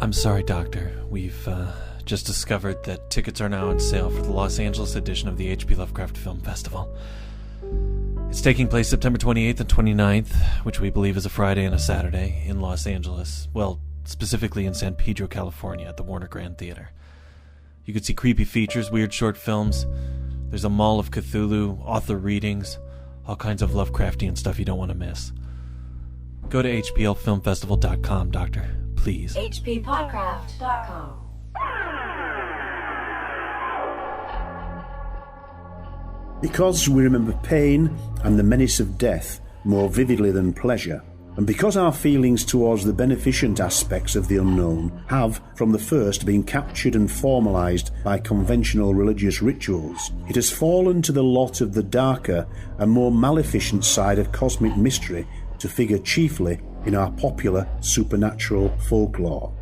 I'm sorry, Doctor. We've just discovered that tickets are now on sale for the Los Angeles edition of the H.P. Lovecraft Film Festival. It's taking place September 28th and 29th, which we believe is a Friday and a Saturday, in Los Angeles. Well, specifically in San Pedro, California, at the Warner Grand Theater. You could see creepy features, weird short films. There's a Mall of Cthulhu, author readings, all kinds of Lovecraftian stuff you don't want to miss. Go to hplfilmfestival.com, Doctor. Please. hppodcraft.com. Because we remember pain and the menace of death more vividly than pleasure, and because our feelings towards the beneficent aspects of the unknown have, from the first, been captured and formalised by conventional religious rituals, it has fallen to the lot of the darker and more maleficent side of cosmic mystery to figure chiefly in our popular supernatural folklore.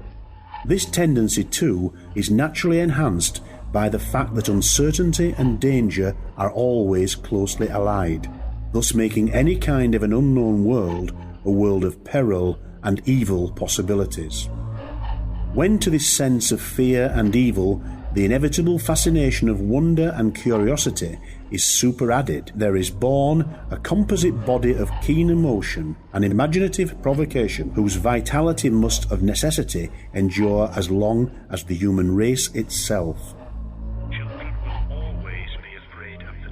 This tendency, too, is naturally enhanced by the fact that uncertainty and danger are always closely allied, thus making any kind of an unknown world a world of peril and evil possibilities. When to this sense of fear and evil the inevitable fascination of wonder and curiosity is superadded, there is born a composite body of keen emotion and imaginative provocation whose vitality must of necessity endure as long as the human race itself.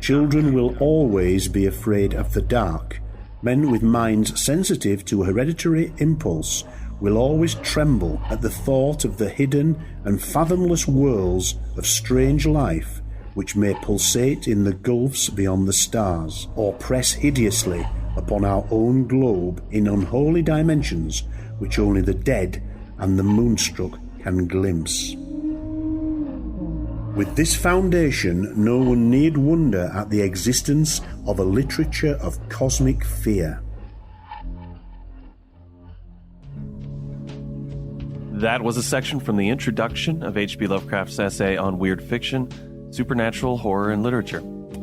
Children will always be afraid of the dark. Men with minds sensitive to hereditary impulse will always tremble at the thought of the hidden and fathomless worlds of strange life which may pulsate in the gulfs beyond the stars, or press hideously upon our own globe in unholy dimensions which only the dead and the moonstruck can glimpse. With this foundation, no one need wonder at the existence of a literature of cosmic fear. That was a section from the introduction of H.P. Lovecraft's essay on weird fiction, supernatural horror, and literature.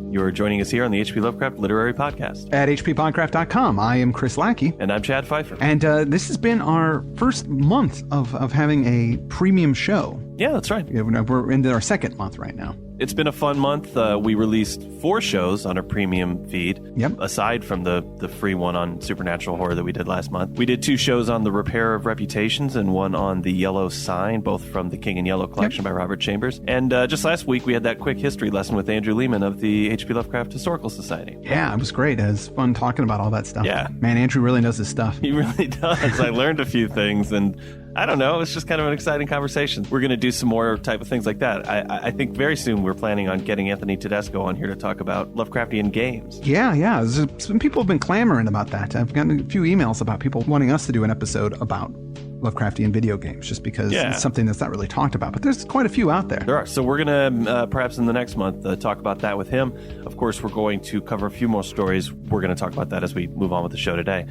You're joining us here on the H.P. Lovecraft Literary Podcast. At hppodcraft.com, I am Chris Lackey. And I'm Chad Pfeiffer. And this has been our first month of having a premium show. Yeah, that's right. We're into our second month right now. It's been a fun month. We released 4 shows on our premium feed. Yep. Aside from the free one on supernatural horror that we did last month. We did 2 shows on the repair of reputations and one on the Yellow Sign, both from the King in Yellow collection by Robert Chambers. And just last week we had that quick history lesson with Andrew Lehman of the H.P. Lovecraft Historical Society. Yeah, it was great. It was fun talking about all that stuff. Yeah. Man, Andrew really knows his stuff. He really does. I learned a few things, and I don't know, it's just kind of an exciting conversation. We're going to do some more type of things like that. I think very soon we're planning on getting Anthony Tedesco on here to talk about Lovecraftian games. Yeah. Some people have been clamoring about that. I've gotten a few emails about people wanting us to do an episode about Lovecraftian video games, just because it's something that's not really talked about. But there's quite a few out there. There are. So we're going to, perhaps in the next month, talk about that with him. Of course, we're going to cover a few more stories. We're going to talk about that as we move on with the show today.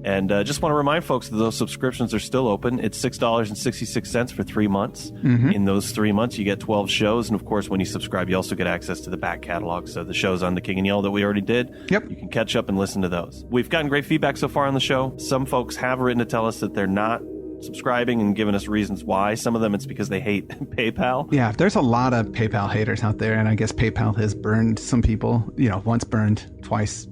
And just want to remind folks that those subscriptions are still open. It's $6.66 for 3 months. Mm-hmm. In those 3 months, you get 12 shows. And, of course, when you subscribe, you also get access to the back catalog. So the shows on The King in Yellow that we already did, you can catch up and listen to those. We've gotten great feedback so far on the show. Some folks have written to tell us that they're not subscribing and giving us reasons why. Some of them it's because they hate PayPal. Yeah, there's a lot of PayPal haters out there. And I guess PayPal has burned some people, once burned, twice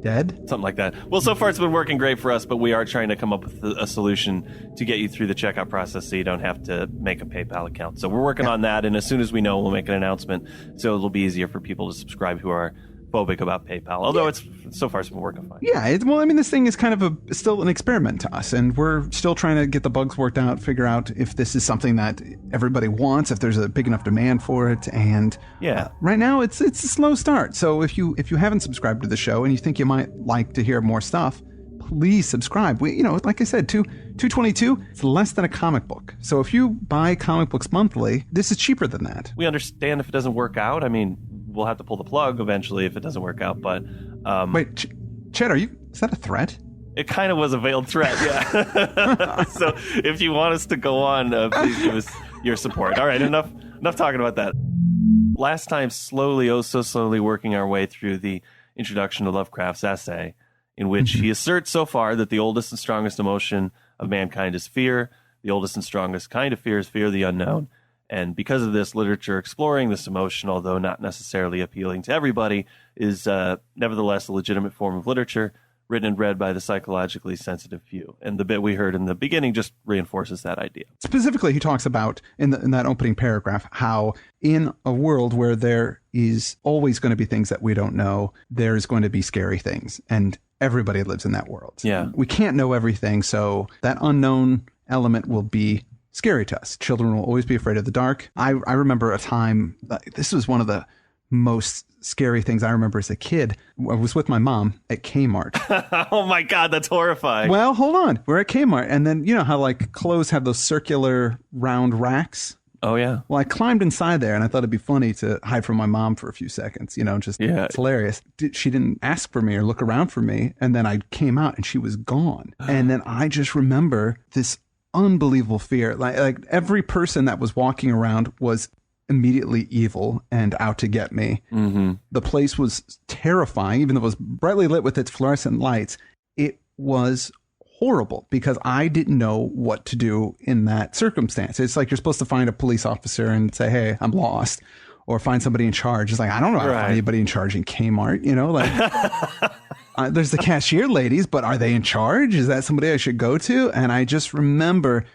dead, something like that. Well, so far it's been working great for us, but we are trying to come up with a solution to get you through the checkout process so you don't have to make a PayPal account. So we're working on that, and as soon as we know, we'll make an announcement so it'll be easier for people to subscribe who are phobic about PayPal, although it's so far it's been working fine. Yeah, this thing is kind of still an experiment to us, and we're still trying to get the bugs worked out, figure out if this is something that everybody wants, if there's a big enough demand for it, and right now it's a slow start. So if you haven't subscribed to the show and you think you might like to hear more stuff, please subscribe. We, like I said, $2.22, it's less than a comic book. So if you buy comic books monthly, this is cheaper than that. We understand if it doesn't work out. I mean, we'll have to pull the plug eventually if it doesn't work out, but wait, Chet, is that a threat? It kind of was a veiled threat, yeah. So if you want us to go on, please give us your support. All right, enough talking about that. Last time, so slowly working our way through the introduction to Lovecraft's essay, in which he asserts so far that the oldest and strongest emotion of mankind is fear, The oldest and strongest kind of fear is fear of the unknown. And because of this, literature exploring this emotion, although not necessarily appealing to everybody, is nevertheless a legitimate form of literature written and read by the psychologically sensitive few. And the bit we heard in the beginning just reinforces that idea. Specifically, he talks about, in that opening paragraph, how in a world where there is always going to be things that we don't know, there's going to be scary things. And everybody lives in that world. Yeah. We can't know everything, so that unknown element will be scary to us. Children will always be afraid of the dark. I remember a time, this was one of the most scary things I remember as a kid. I was with my mom at Kmart. Oh my God, that's horrifying. Well, hold on. We're at Kmart. And then, you know how like clothes have those circular round racks? Oh, yeah. Well, I climbed inside there and I thought it'd be funny to hide from my mom for a few seconds, it's hilarious. She didn't ask for me or look around for me. And then I came out and she was gone. And then I just remember this unbelievable fear. Like every person that was walking around was immediately evil and out to get me. Mm-hmm. The place was terrifying, even though it was brightly lit with its fluorescent lights. It was horrible because I didn't know what to do in that circumstance. It's like you're supposed to find a police officer and say, hey, I'm lost, or find somebody in charge. It's like, I don't know how to find anybody in charge in Kmart, there's the cashier ladies, but are they in charge? Is that somebody I should go to? And I just remember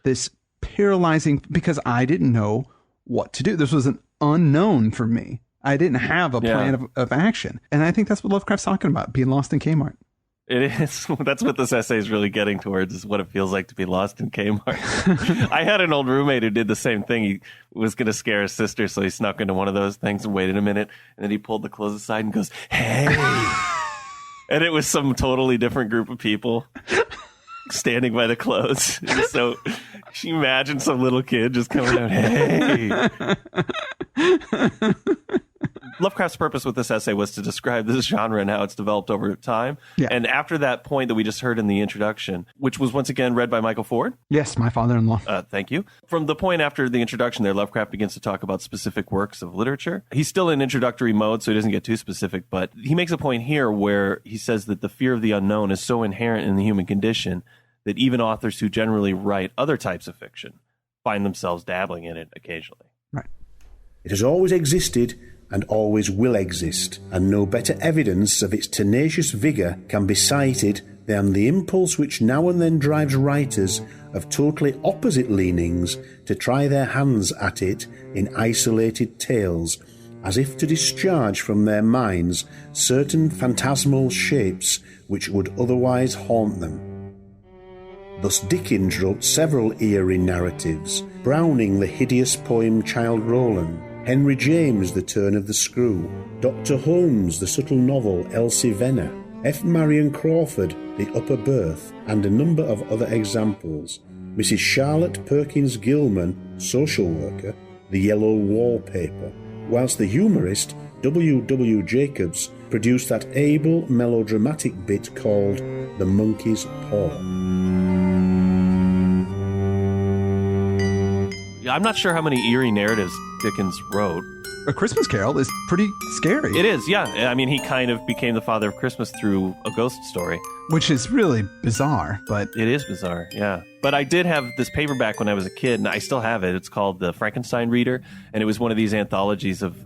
this paralyzing because I didn't know what to do. This was an unknown for me. I didn't have a plan of action. And I think that's what Lovecraft's talking about, being lost in Kmart. It is. That's what this essay is really getting towards, is what it feels like to be lost in Kmart. I had an old roommate who did the same thing. He was going to scare his sister, so he snuck into one of those things and waited a minute, and then he pulled the clothes aside and goes, hey. And it was some totally different group of people standing by the clothes. So she imagined some little kid just coming out, hey. Lovecraft's purpose with this essay was to describe this genre and how it's developed over time. Yeah. And after that point that we just heard in the introduction, which was once again read by Michael Ford. Yes, my father-in-law. Thank you. From the point after the introduction there, Lovecraft begins to talk about specific works of literature. He's still in introductory mode, so he doesn't get too specific, but he makes a point here where he says that the fear of the unknown is so inherent in the human condition that even authors who generally write other types of fiction find themselves dabbling in it occasionally. Right. It has always existed and always will exist, and no better evidence of its tenacious vigour can be cited than the impulse which now and then drives writers of totally opposite leanings to try their hands at it in isolated tales, as if to discharge from their minds certain phantasmal shapes which would otherwise haunt them. Thus Dickens wrote several eerie narratives, Browning the hideous poem Childe Roland, Henry James The Turn of the Screw, Dr. Holmes the subtle novel Elsie Venner, F. Marion Crawford The Upper Berth, and a number of other examples. Mrs. Charlotte Perkins Gilman, social worker, The Yellow Wallpaper, whilst the humorist W. W. Jacobs produced that able melodramatic bit called The Monkey's Paw. I'm not sure how many eerie narratives Dickens wrote. A Christmas Carol is pretty scary. It is, yeah. I mean, he kind of became the father of Christmas through A Ghost Story. Which is really bizarre, but... It is bizarre, yeah. But I did have this paperback when I was a kid, and I still have it. It's called The Frankenstein Reader, and it was one of these anthologies of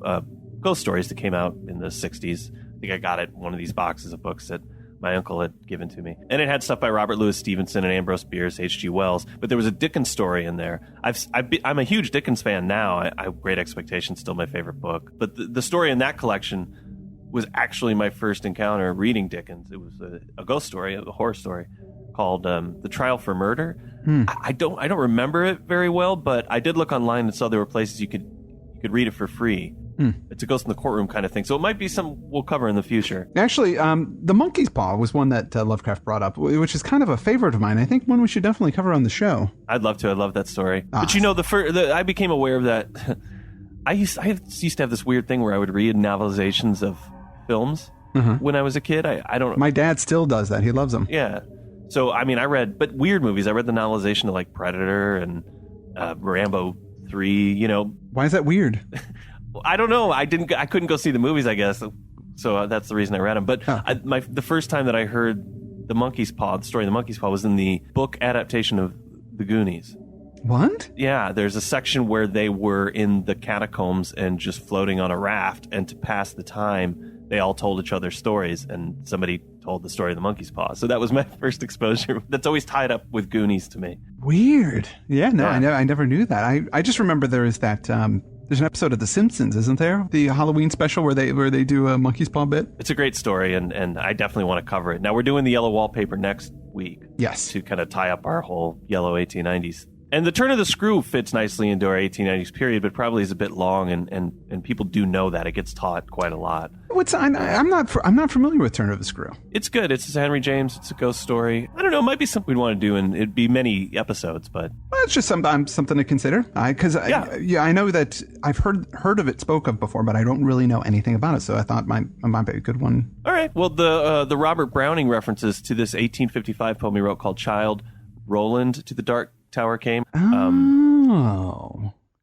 ghost stories that came out in the 60s. I think I got it, one of these boxes of books that my uncle had given to me. And it had stuff by Robert Louis Stevenson and Ambrose Bierce, H.G. Wells, but there was a Dickens story in there. I'm a huge Dickens fan now. I have Great Expectations, still my favorite book. But the story in that collection was actually my first encounter reading Dickens. It was a ghost story, a horror story called The Trial for Murder. I don't remember it very well, but I did look online and saw there were places you could read it for free. It's a Ghost in the Courtroom kind of thing. So it might be something we'll cover in the future. Actually, The Monkey's Paw was one that Lovecraft brought up, which is kind of a favorite of mine. I think one we should definitely cover on the show. I'd love to. I love that story. But I became aware of that. I used to have this weird thing where I would read novelizations of films when I was a kid. I don't. My dad still does that. He loves them. Yeah. So, I mean, but weird movies. I read the novelization of like Predator and Rambo 3, Why is that weird? I don't know. I couldn't go see the movies, I guess. So that's the reason I read them. But the first time that I heard the story of the Monkey's Paw was in the book adaptation of The Goonies. What? Yeah, there's a section where they were in the catacombs and just floating on a raft, and to pass the time, they all told each other stories, and somebody told the story of the monkey's paw. So that was my first exposure. That's always tied up with Goonies to me. Weird. Yeah, no, yeah. I never knew that. I just remember there is that... there's an episode of The Simpsons, isn't there? The Halloween special where they do a monkey's paw bit. It's a great story, and I definitely want to cover it. Now, we're doing the yellow wallpaper next week. Yes. To kind of tie up our whole yellow 1890s. And the turn of the screw fits nicely into our 1890s period, but probably is a bit long, and people do know that. It gets taught quite a lot. I'm not familiar with Turn of the Screw. It's good. It's Henry James. It's a ghost story. I don't know. It might be something we'd want to do, and it'd be many episodes, but... Well, it's just something to consider. I know that I've heard of it spoke of before, but I don't really know anything about it, so I thought it might be a good one. All right. Well, the Robert Browning references to this 1855 poem he wrote called Childe Roland to the Dark Tower came.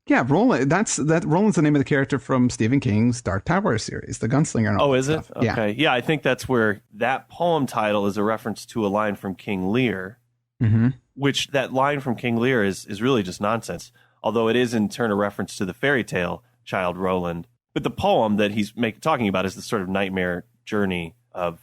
Yeah, Roland. Roland's the name of the character from Stephen King's Dark Tower series, the gunslinger. And all is stuff. It? Okay. Yeah, I think that's where that poem title is a reference to a line from King Lear, which that line from King Lear is really just nonsense. Although it is in turn a reference to the fairy tale Childe Roland. But the poem that he's talking about is the sort of nightmare journey of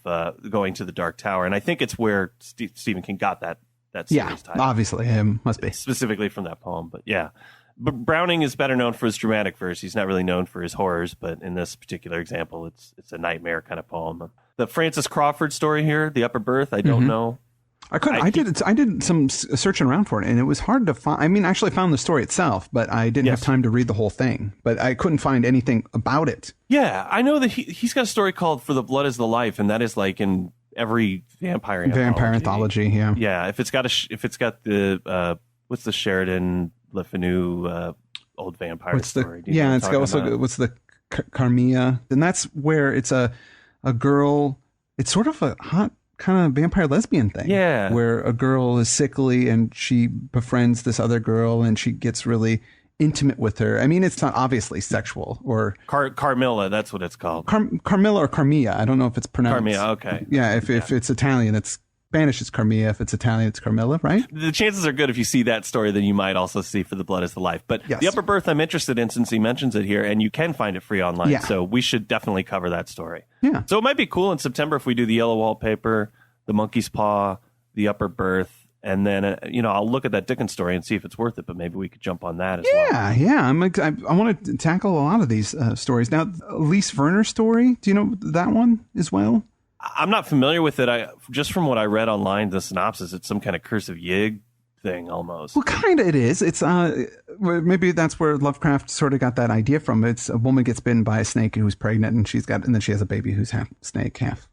going to the Dark Tower, and I think it's where Stephen King got that series title. Obviously, must be specifically from that poem. But yeah. But Browning is better known for his dramatic verse. He's not really known for his horrors, but in this particular example, it's a nightmare kind of poem. The Francis Crawford story here, The Upper Berth, I don't know. I did some searching around for it, and it was hard to find. I mean, I actually found the story itself, but I didn't have time to read the whole thing. But I couldn't find anything about it. Yeah, I know that he's got a story called For the Blood is the Life, and that is like in every vampire anthology. Yeah, if it's got the what's the Sheridan Le Fanu old vampire story? It's got also what's the Carmilla, and that's where it's a girl. It's sort of a hot kind of vampire lesbian thing. Yeah, where a girl is sickly and she befriends this other girl and she gets really intimate with her. I mean, it's not obviously sexual or Carmilla. That's what it's called. Carmilla or Carmilla. I don't know if it's pronounced. Carmilla. Okay. Yeah. If it's Italian, it's Spanish. It's Carmilla. If it's Italian, it's Carmilla. Right. The chances are good if you see that story, then you might also see For the Blood is the Life. But The Upper Berth, I'm interested in since he mentions it here, and you can find it free online. Yeah. So we should definitely cover that story. Yeah. So it might be cool in September if we do the Yellow Wallpaper, the Monkey's Paw, the Upper Berth. And then, I'll look at that Dickens story and see if it's worth it, but maybe we could jump on that as well. Yeah. I want to tackle a lot of these stories. Now, Elise Werner's story, do you know that one as well? I'm not familiar with it. Just from what I read online, the synopsis, it's some kind of Curse of Yig thing almost. Well, kind of it is. It's maybe that's where Lovecraft sort of got that idea from. It's a woman gets bitten by a snake who's pregnant, and then she has a baby who's half snake, half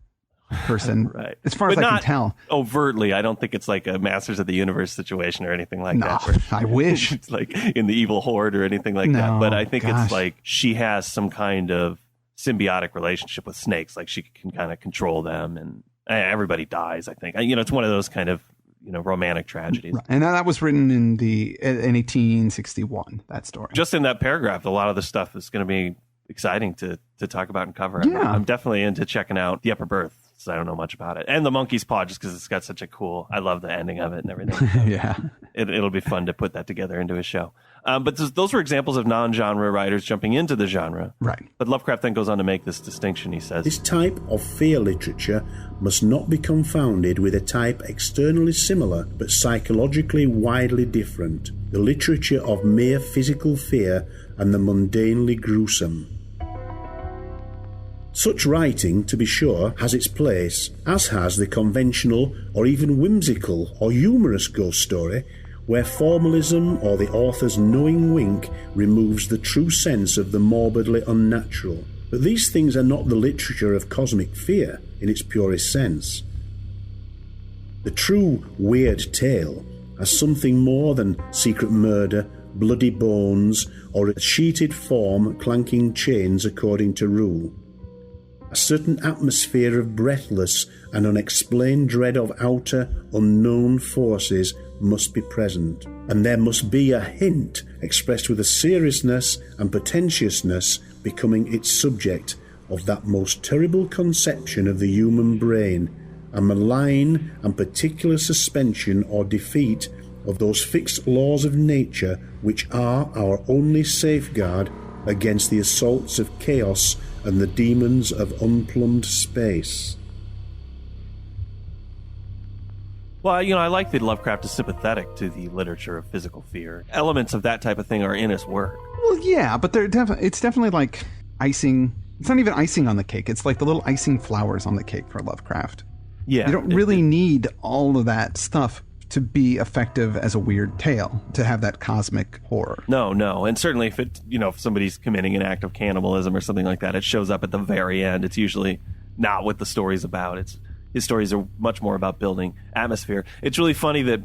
person. Right. As far as I can tell. Overtly, I don't think it's like a Masters of the Universe situation or anything like that. No, I wish. It's like in the Evil Horde or anything like that. But I think it's like she has some kind of symbiotic relationship with snakes. Like she can kind of control them, and everybody dies, I think. It's one of those kind of romantic tragedies. Right. And that was written in 1861, that story. Just in that paragraph, a lot of the stuff is going to be exciting to talk about and cover. Yeah. I'm definitely into checking out The Upper Berth. So I don't know much about it. And the Monkey's Paw, just because it's got such a cool, I love the ending of it and everything. So yeah. It'll be fun to put that together into a show. But those were examples of non-genre writers jumping into the genre. Right. But Lovecraft then goes on to make this distinction, he says. This type of fear literature must not be confounded with a type externally similar but psychologically widely different, the literature of mere physical fear and the mundanely gruesome. Such writing, to be sure, has its place, as has the conventional or even whimsical or humorous ghost story, where formalism or the author's knowing wink removes the true sense of the morbidly unnatural. But these things are not the literature of cosmic fear in its purest sense. The true weird tale has something more than secret murder, bloody bones, or a sheeted form clanking chains according to rule. A certain atmosphere of breathless and unexplained dread of outer, unknown forces must be present, and there must be a hint expressed with a seriousness and pretentiousness becoming its subject of that most terrible conception of the human brain, a malign and particular suspension or defeat of those fixed laws of nature which are our only safeguard against the assaults of chaos and the demons of unplumbed space. Well, I like that Lovecraft is sympathetic to the literature of physical fear. Elements of that type of thing are in his work. Well, yeah, but it's definitely like icing. It's not even icing on the cake. It's like the little icing flowers on the cake for Lovecraft. Yeah. You don't really need all of that stuff to be effective as a weird tale, to have that cosmic horror. No. And certainly if somebody's committing an act of cannibalism or something like that, it shows up at the very end. It's usually not what the story's about. His stories are much more about building atmosphere. It's really funny that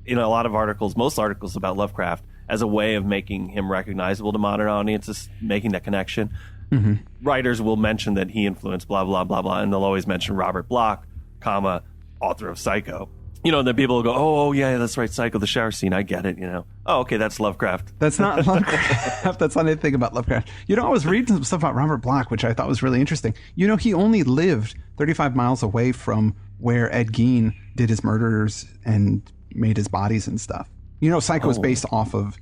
in a lot of articles, most articles about Lovecraft, as a way of making him recognizable to modern audiences, making that connection, writers will mention that he influenced blah, blah, blah, blah, and they'll always mention Robert Bloch, author of Psycho. And then people will go, oh, yeah, that's right, Psycho, the shower scene, I get it, Oh, okay, that's Lovecraft. That's not Lovecraft. That's not anything about Lovecraft. I was reading some stuff about Robert Bloch, which I thought was really interesting. He only lived 35 miles away from where Ed Gein did his murders and made his bodies and stuff. Psycho is based off of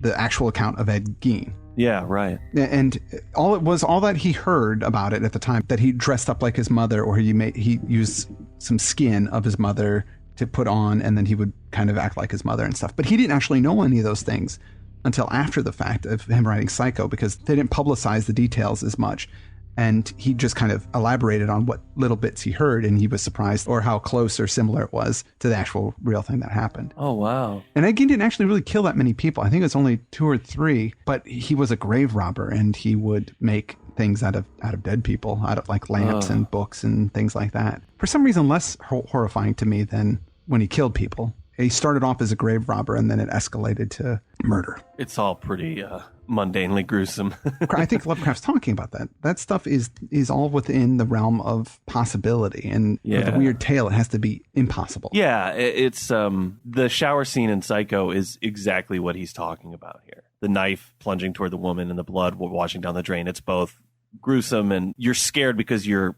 the actual account of Ed Gein. Yeah, right. And all that he heard about it at the time, that he dressed up like his mother, or he used some skin of his mother to put on, and then he would kind of act like his mother and stuff. But he didn't actually know any of those things until after the fact of him writing Psycho, because they didn't publicize the details as much. And he just kind of elaborated on what little bits he heard, and he was surprised or how close or similar it was to the actual real thing that happened. Oh, wow. And Ed Gein didn't actually really kill that many people. I think it was only 2 or 3, but he was a grave robber, and he would make things out of dead people, out of like lamps and books and things like that. For some reason, less horrifying to me than when he killed people. He started off as a grave robber, and then it escalated to murder. It's all pretty mundanely gruesome. I think Lovecraft's talking about that. That stuff is all within the realm of possibility, and with a weird tale, it has to be impossible. Yeah, it's the shower scene in Psycho is exactly what he's talking about here. The knife plunging toward the woman and the blood washing down the drain. It's both gruesome, and you're scared because you're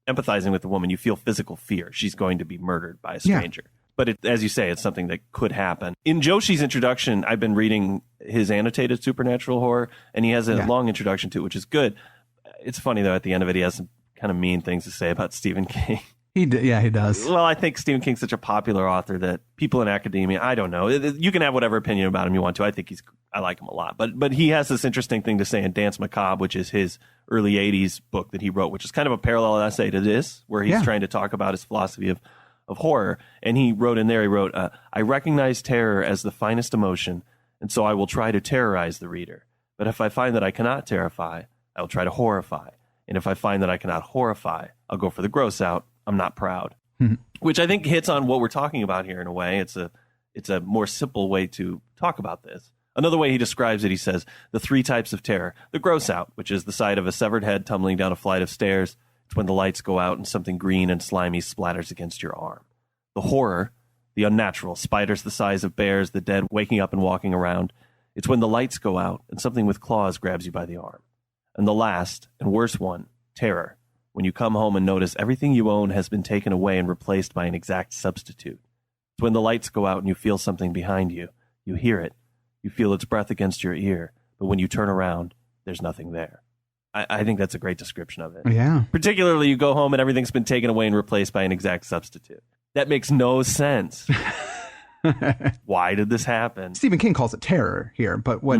empathizing with the woman. You feel physical fear. She's going to be murdered by a stranger. Yeah. But as you say, it's something that could happen. In Joshi's introduction, I've been reading his annotated supernatural horror, and he has a long introduction to it, which is good. It's funny, though, at the end of it, he has some kind of mean things to say about Stephen King. He does. Well, I think Stephen King's such a popular author that people in academia, I don't know. You can have whatever opinion about him you want to. I like him a lot. But he has this interesting thing to say in Danse Macabre, which is his early 80s book that he wrote, which is kind of a parallel essay to this, where he's trying to talk about his philosophy of horror. And he wrote, I recognize terror as the finest emotion, and so I will try to terrorize the reader. But if I find that I cannot terrify, I will try to horrify. And if I find that I cannot horrify, I'll go for the gross out. I'm not proud. Which I think hits on what we're talking about here in a way. It's a more simple way to talk about this. Another way he describes it, he says, the 3 types of terror. The gross out, which is the sight of a severed head tumbling down a flight of stairs. It's when the lights go out and something green and slimy splatters against your arm. The horror, the unnatural, spiders the size of bears, the dead waking up and walking around. It's when the lights go out and something with claws grabs you by the arm. And the last and worst one, terror, when you come home and notice everything you own has been taken away and replaced by an exact substitute. It's when the lights go out and you feel something behind you. You hear it. You feel its breath against your ear. But when you turn around, there's nothing there. I think that's a great description of it. Yeah. Particularly, you go home and everything's been taken away and replaced by an exact substitute. That makes no sense. Why did this happen? Stephen King calls it terror here, but what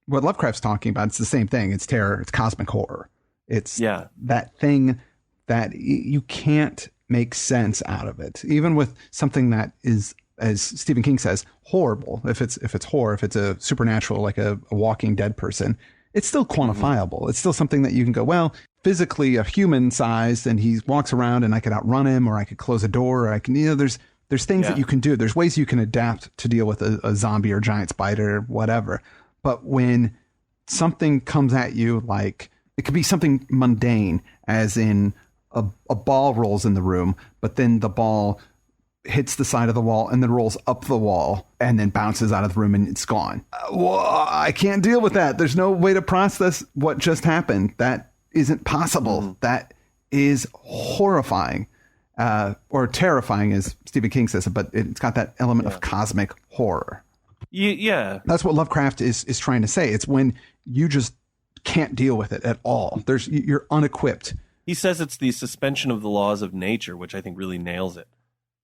Lovecraft's talking about, it's the same thing. It's terror. It's cosmic horror. It's that thing that you can't make sense out of it, even with something that is, as Stephen King says, horrible. If it's horror, if it's a supernatural, like a walking dead person, it's still quantifiable. It's still something that you can go, well, physically a human sized, and he walks around and I could outrun him, or I could close a door, or I can, there's things that you can do. There's ways you can adapt to deal with a zombie or giant spider or whatever. But when something comes at you, like it could be something mundane, as in a ball rolls in the room, but then the ball hits the side of the wall and then rolls up the wall and then bounces out of the room and it's gone. I can't deal with that. There's no way to process what just happened. That isn't possible. That is horrifying. or terrifying, as Stephen King says, but it's got that element of cosmic horror. Yeah. That's what Lovecraft is trying to say. It's when you just can't deal with it at all. You're unequipped. He says it's the suspension of the laws of nature, which I think really nails it.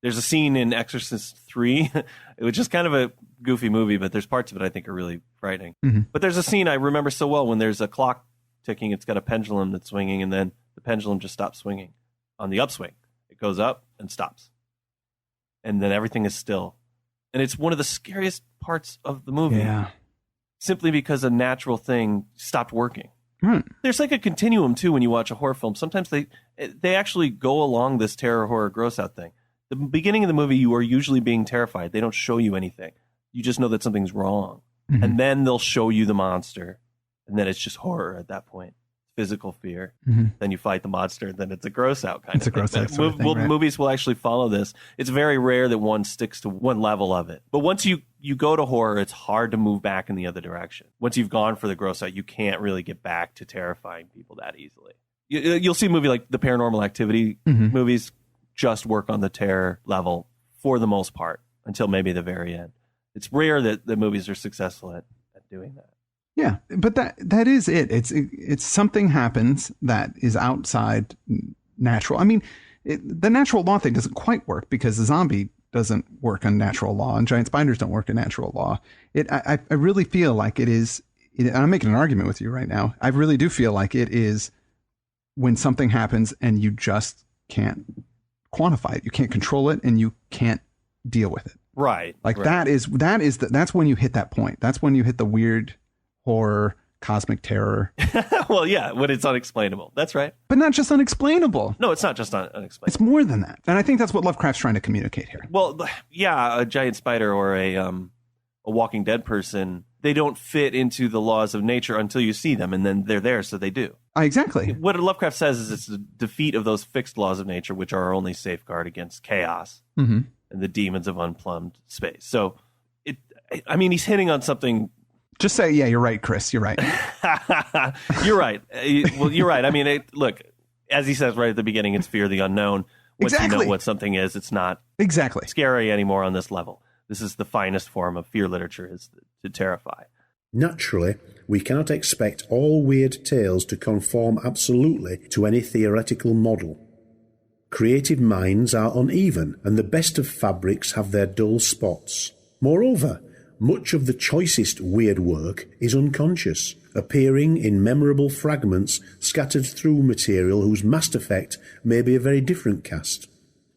There's a scene in Exorcist 3, which is kind of a goofy movie, but there's parts of it I think are really frightening. Mm-hmm. But there's a scene I remember so well when there's a clock ticking. It's got a pendulum that's swinging, and then the pendulum just stops swinging on the upswing. It goes up and stops. And then everything is still. And it's one of the scariest parts of the movie. Yeah. Simply because a natural thing stopped working. Right. There's like a continuum, too, when you watch a horror film. Sometimes they actually go along this terror, horror, gross out thing. The beginning of the movie, you are usually being terrified. They don't show you anything. You just know that something's wrong. Mm-hmm. And then they'll show you the monster. And then it's just horror at that point. Physical fear. Mm-hmm. Then you fight the monster. And then it's a gross out kind of thing. It's a gross out sort of thing, right? Movies will actually follow this. It's very rare that one sticks to one level of it. But once you go to horror, it's hard to move back in the other direction. Once you've gone for the gross out, you can't really get back to terrifying people that easily. You'll see a movie like the Paranormal Activity movies just work on the terror level for the most part until maybe the very end. It's rare that the movies are successful at doing that. Yeah, but that is it. It's something happens that is outside natural. I mean, the natural law thing doesn't quite work because the zombie doesn't work on natural law and giant spiders don't work in natural law. I really feel like it is, and I'm making an argument with you right now. I really do feel like it is when something happens and you just can't quantify it. You can't control it and you can't deal with it. Right. Like right. That's when you hit that point. That's when you hit the weird horror, cosmic terror. Well, yeah, when it's unexplainable. That's right. But not just unexplainable. No, it's not just unexplainable. It's more than that. And I think that's what Lovecraft's trying to communicate here. Well, yeah, a giant spider or a Walking Dead person, they don't fit into the laws of nature until you see them, and then they're there, so they do. Exactly. What Lovecraft says is it's the defeat of those fixed laws of nature, which are our only safeguard against chaos and the demons of unplumbed space. So, he's hitting on something. Just say, yeah, you're right, Chris. You're right. You're right. Well, you're right. I mean, look, as he says right at the beginning, it's fear of the unknown. Once you know what something is, it's not scary anymore on this level. This is the finest form of fear literature, is to terrify. Naturally, we cannot expect all weird tales to conform absolutely to any theoretical model. Creative minds are uneven, and the best of fabrics have their dull spots. Moreover, much of the choicest weird work is unconscious, appearing in memorable fragments scattered through material whose mass effect may be a very different cast.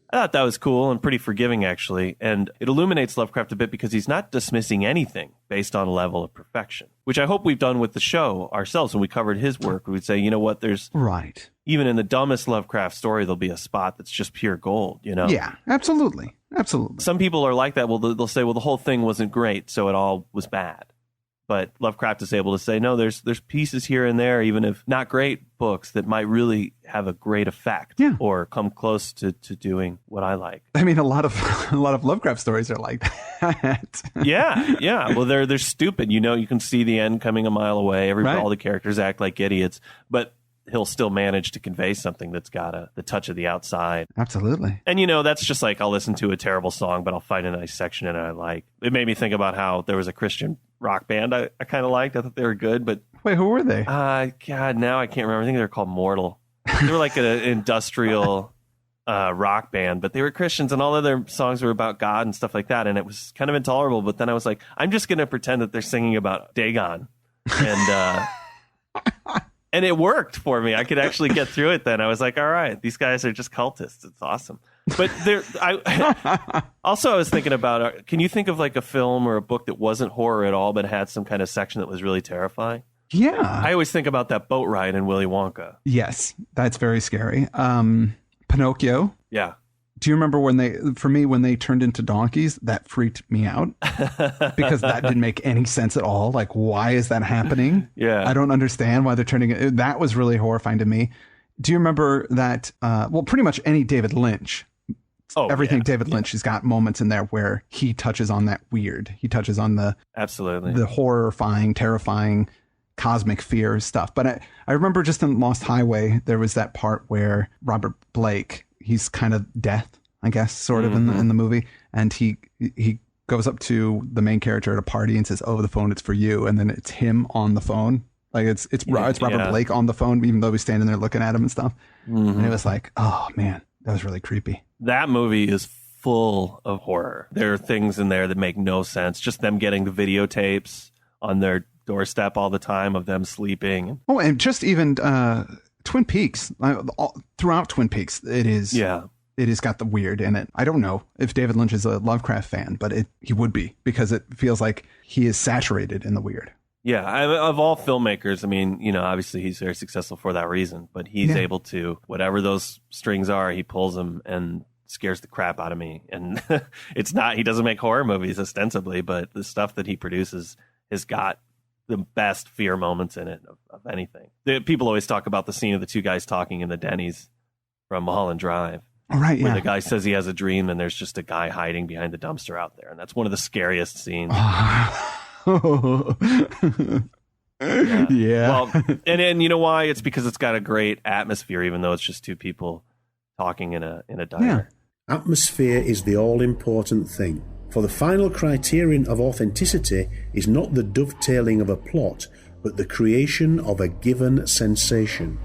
I thought that was cool and pretty forgiving, actually, and it illuminates Lovecraft a bit because he's not dismissing anything based on a level of perfection, which I hope we've done with the show ourselves. When we covered his work, we'd say, you know what, there's... Right. Even in the dumbest Lovecraft story, there'll be a spot that's just pure gold, you know? Yeah, absolutely. Absolutely. Some people are like that. Well, they'll say, well, the whole thing wasn't great, so it all was bad. But Lovecraft is able to say, no, there's pieces here and there, even if not great books, that might really have a great effect or come close to doing what I like. I mean, a lot of Lovecraft stories are like that. Yeah. Well, they're stupid. You know, you can see the end coming a mile away. All the characters act like idiots, but he'll still manage to convey something that's got the touch of the outside. Absolutely. And, you know, that's just like I'll listen to a terrible song, but I'll find a nice section in it I like. It made me think about how there was a Christian rock band I kind of liked. I thought they were good, but... Wait, who were they? God, now I can't remember. I think they were called Mortal. They were like an industrial rock band, but they were Christians, and all of their songs were about God and stuff like that, and it was kind of intolerable. But then I was like, I'm just going to pretend that they're singing about Dagon. And... And it worked for me. I could actually get through it then. I was like, all right, these guys are just cultists. It's awesome. But I was thinking about, can you think of like a film or a book that wasn't horror at all, but had some kind of section that was really terrifying? Yeah. I always think about that boat ride in Willy Wonka. Yes, that's very scary. Pinocchio. Yeah. Do you remember when they turned into donkeys? That freaked me out because that didn't make any sense at all. Like, why is that happening? Yeah. I don't understand why they're turning it. That was really horrifying to me. Do you remember that? Pretty much any David Lynch. Everything David Lynch has got moments in there where he touches on that weird. He touches on the horrifying, terrifying, cosmic fear stuff. But I remember just in Lost Highway, there was that part where Robert Blake, he's kind of death, I guess, sort of in the movie. And he goes up to the main character at a party and says, "Oh, the phone, it's for you." And then it's him on the phone. Like it's Robert Blake on the phone, even though he's standing there looking at him and stuff. And it was like, oh man, that was really creepy. That movie is full of horror. There are things in there that make no sense. Just them getting the videotapes on their doorstep all the time of them sleeping. Oh, and just even Twin Peaks. Throughout Twin Peaks, it has got the weird in it. I don't know if David Lynch is a Lovecraft fan, but he would be, because it feels like he is saturated in the weird. Yeah, of all filmmakers, I mean, obviously he's very successful for that reason, but he's able to, whatever those strings are, he pulls them and scares the crap out of me. And he doesn't make horror movies ostensibly, but the stuff that he produces has got the best fear moments in it of anything. People always talk about the scene of the two guys talking in the Denny's from Mulholland Drive. Oh, right, where the guy says he has a dream and there's just a guy hiding behind the dumpster out there. And that's one of the scariest scenes. Yeah. Well, and you know why? It's because it's got a great atmosphere, even though it's just two people talking in a diner. Yeah. Atmosphere is the all-important thing. For the final criterion of authenticity is not the dovetailing of a plot, but the creation of a given sensation.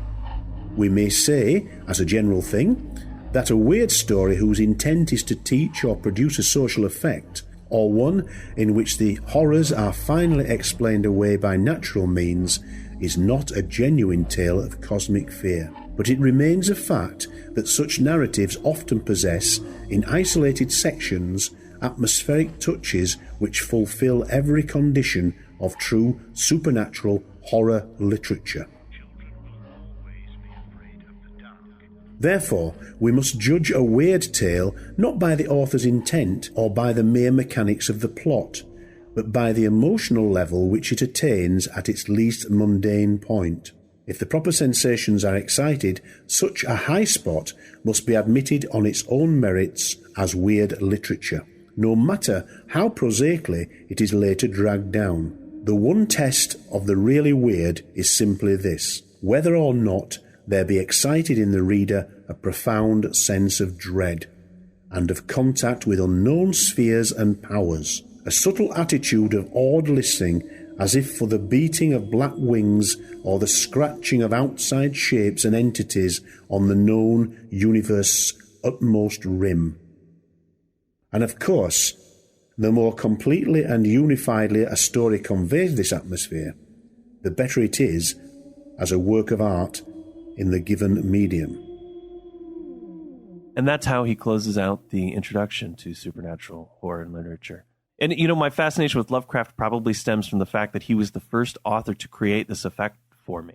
We may say, as a general thing, that a weird story whose intent is to teach or produce a social effect, or one in which the horrors are finally explained away by natural means, is not a genuine tale of cosmic fear. But it remains a fact that such narratives often possess, in isolated sections, atmospheric touches which fulfill every condition of true supernatural horror literature. Therefore, we must judge a weird tale not by the author's intent or by the mere mechanics of the plot, but by the emotional level which it attains at its least mundane point. If the proper sensations are excited, such a high spot must be admitted on its own merits as weird literature, no matter how prosaically it is later dragged down. The one test of the really weird is simply this: whether or not there be excited in the reader a profound sense of dread, and of contact with unknown spheres and powers, a subtle attitude of awed listening, as if for the beating of black wings or the scratching of outside shapes and entities on the known universe's utmost rim. And of course, the more completely and unifiedly a story conveys this atmosphere, the better it is as a work of art in the given medium. And that's how he closes out the introduction to supernatural horror and literature. And, my fascination with Lovecraft probably stems from the fact that he was the first author to create this effect for me.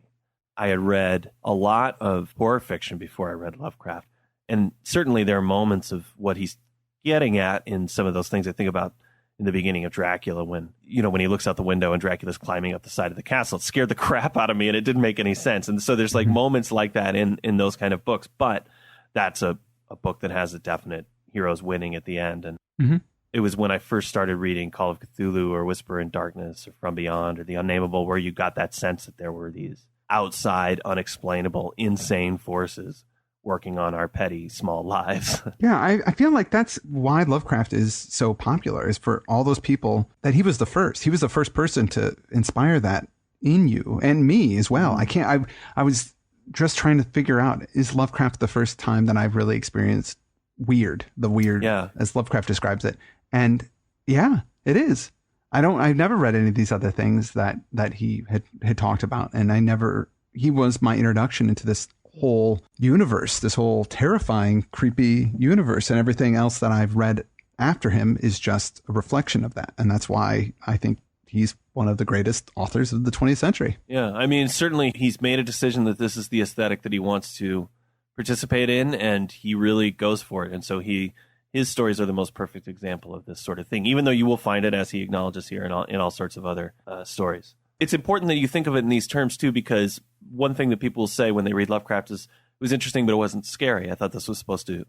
I had read a lot of horror fiction before I read Lovecraft, and certainly there are moments of what he's getting at in some of those things. I think about in the beginning of Dracula when he looks out the window and Dracula's climbing up the side of the castle. It scared the crap out of me and it didn't make any sense. And so there's like moments like that in those kind of books, but that's a book that has a definite heroes winning at the end. And it was when I first started reading Call of Cthulhu or Whisper in Darkness or From Beyond or The Unnameable, where you got that sense that there were these outside, unexplainable, insane forces working on our petty, small lives. Yeah, I feel like that's why Lovecraft is so popular, is for all those people that he was the first. He was the first person to inspire that in you and me as well. I was just trying to figure out, is Lovecraft the first time that I've really experienced the weird, as Lovecraft describes it. And yeah, it is. I've never read any of these other things that he had talked about. And he was my introduction into this whole universe, this whole terrifying, creepy universe, and everything else that I've read after him is just a reflection of that. And that's why I think he's one of the greatest authors of the 20th century. Yeah. I mean, certainly he's made a decision that this is the aesthetic that he wants to participate in, and he really goes for it. And so his stories are the most perfect example of this sort of thing, even though you will find it, as he acknowledges here, in all sorts of other stories. It's important that you think of it in these terms, too, because one thing that people will say when they read Lovecraft is, it was interesting, but it wasn't scary. I thought this was supposed to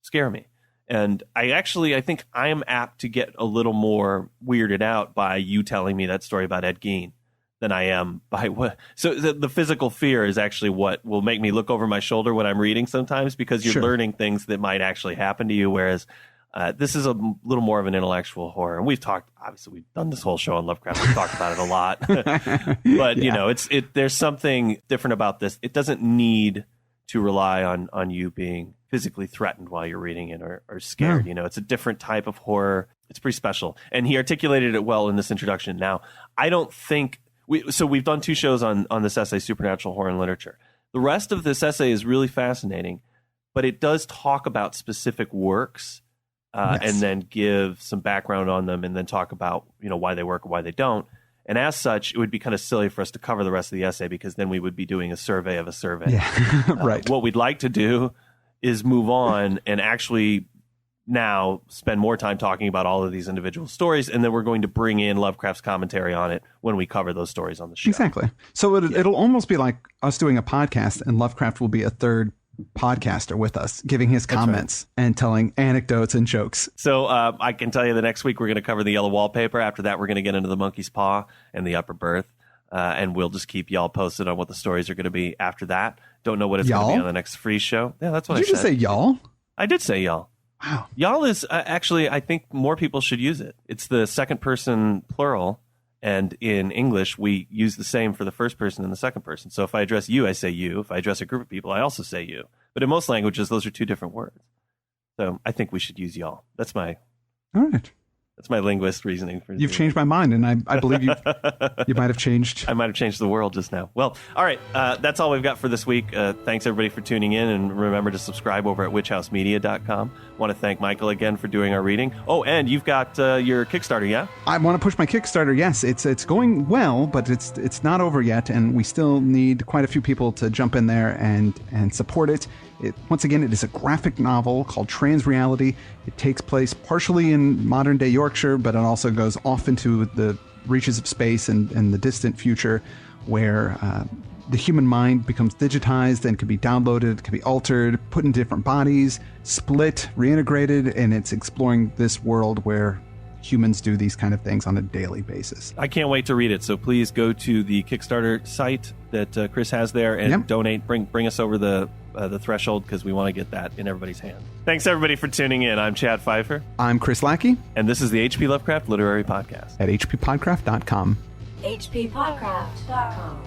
scare me. And I think I am apt to get a little more weirded out by you telling me that story about Ed Gein, than I am by what. So the physical fear is actually what will make me look over my shoulder when I'm reading sometimes, because you're learning things that might actually happen to you. Whereas this is a little more of an intellectual horror. And we've done this whole show on Lovecraft. We've talked about it a lot. But, you know, there's something different about this. It doesn't need to rely on you being physically threatened while you're reading it or scared. You know, it's a different type of horror. It's pretty special. And he articulated it well in this introduction. Now, I don't think... we've done 2 shows on this essay, Supernatural Horror and Literature. The rest of this essay is really fascinating, but it does talk about specific works and then give some background on them and then talk about, you know, why they work or why they don't. And as such, it would be kind of silly for us to cover the rest of the essay, because then we would be doing a survey of a survey. Yeah. Right. What we'd like to do is move on and actually now spend more time talking about all of these individual stories, and then we're going to bring in Lovecraft's commentary on it when we cover those stories on the show. Exactly. So it'll almost be like us doing a podcast, and Lovecraft will be a third podcaster with us, giving his comments and telling anecdotes and jokes. So I can tell you the next week we're going to cover the Yellow Wallpaper. After that, we're going to get into the Monkey's Paw and the Upper Berth. And we'll just keep y'all posted on what the stories are going to be after that. Don't know what it's going to be on the next free show. Yeah, that's what I said. Did you just say y'all? I did say y'all. Wow. Y'all is actually, I think more people should use it. It's the second person plural. And in English, we use the same for the first person and the second person. So if I address you, I say you. If I address a group of people, I also say you. But in most languages, those are 2 different words. So I think we should use y'all. That's my linguist reasoning. You've changed my mind, and I believe you might have changed. I might have changed the world just now. Well, all right. That's all we've got for this week. Thanks, everybody, for tuning in. And remember to subscribe over at witchhousemedia.com. Want to thank Michael again for doing our reading. Oh, and you've got your Kickstarter, yeah? I want to push my Kickstarter, yes. It's going well, but it's not over yet, and we still need quite a few people to jump in there and support it. Once again, it is a graphic novel called Transreality. It takes place partially in modern-day Yorkshire, but it also goes off into the reaches of space and the distant future, where the human mind becomes digitized and can be downloaded, can be altered, put in different bodies, split, reintegrated, and it's exploring this world where humans do these kind of things on a daily basis. I can't wait to read it, so please go to the Kickstarter site that Chris has there and donate. Bring us over the threshold, because we want to get that in everybody's hand. Thanks, everybody, for tuning in. I'm Chad Pfeiffer. I'm Chris Lackey. And this is the H.P. Lovecraft Literary Podcast. At hppodcraft.com. hppodcraft.com.